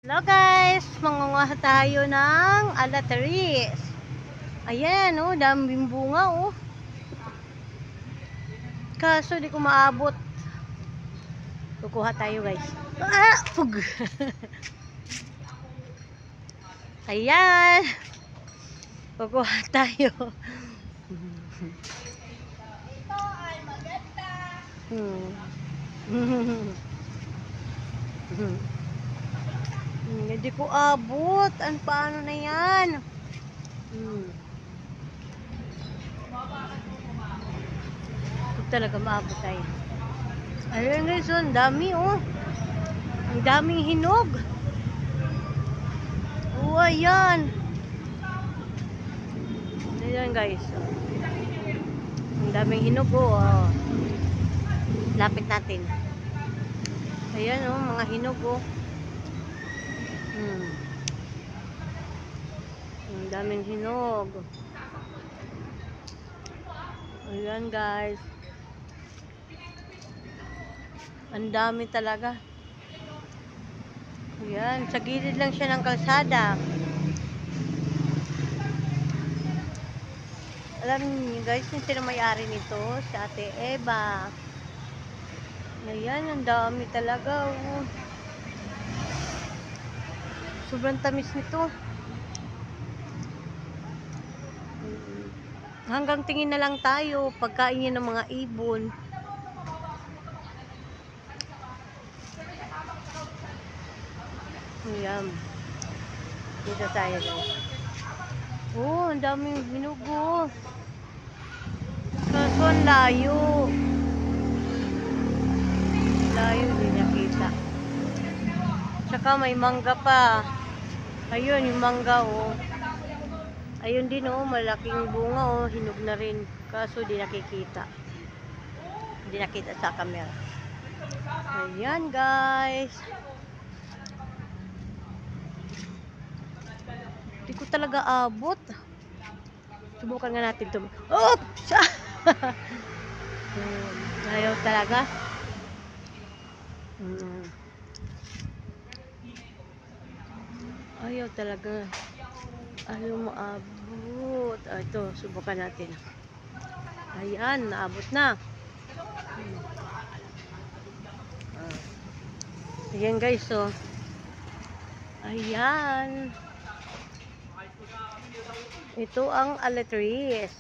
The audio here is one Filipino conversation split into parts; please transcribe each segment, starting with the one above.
Hello guys, mangunguha tayo ng alataris. Ayan oh, daming bunga oh. Kaso di ko maabot. Kukuha tayo guys. Ah, pug. Ayan. Kukuha tayo. Ito ay maganda. Hindi ko abot. Paano na yan? Huwag talaga maabot tayo. Ayun guys, ang dami oh. Ang daming hinog. Oh, ayan. Ayan guys. Ang daming hinog oh. Lapit natin. Ayan oh, mga hinog oh. Ang daming hinog. Ayan guys. Ang dami talaga. Ayan, sa gilid lang siya ng kalsada. Alam niyo guys, yung sino may-ari nito, si Ate Eva. Ayan, ang dami talaga oh. Sobrang tamis nito. Hanggang tingin na lang tayo, pagkain ng mga ibon. Ayan. Dito tayo guys. Oh, ang daming binugo. Kaso ang layo. Layo, hindi nakita. Tsaka may mangga pa. Ayun, yung mangga oh. Ayun din oh, malaking bunga oh, hinog na rin. Kaso di nakikita. Hindi nakita sa camera. Ayan guys. Hindi ko talaga abot. Subukan nga natin ito. Oops! Ayaw talaga. Ayaw talaga. Ayaw maabot. Ito, subukan natin. Ayan, naabot na. Ayan guys, oh. Ayan. Ito ang alataris.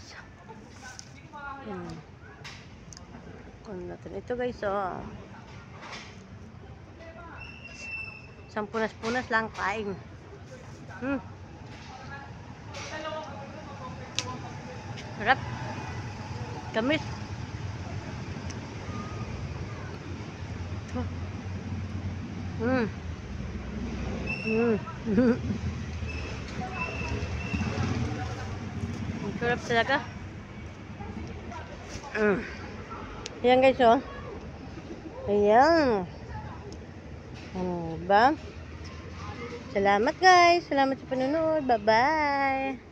Ito guys, oh. Isang punas-punas lang kain. Harap. Kamis. Ang sarap talaga. Ayan guys oh. Ayan. Diba? Salamat guys. Salamat sa panonood. Bye bye.